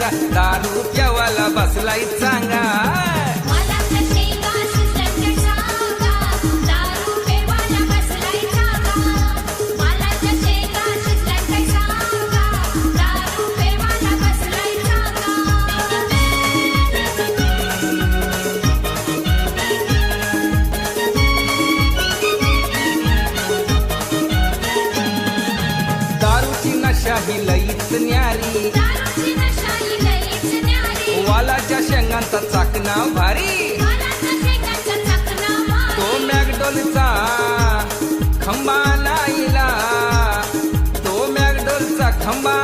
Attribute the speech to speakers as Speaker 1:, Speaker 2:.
Speaker 1: सांगा, दारू प्यावाला बसलाय चांगा. दारूची नशा ही लईच न्यारी, वालाच्या शेंगांचा चाकणा भारी, तो मॅकडोलचा खंबा नाईला, तो मॅकडोलचा खंबा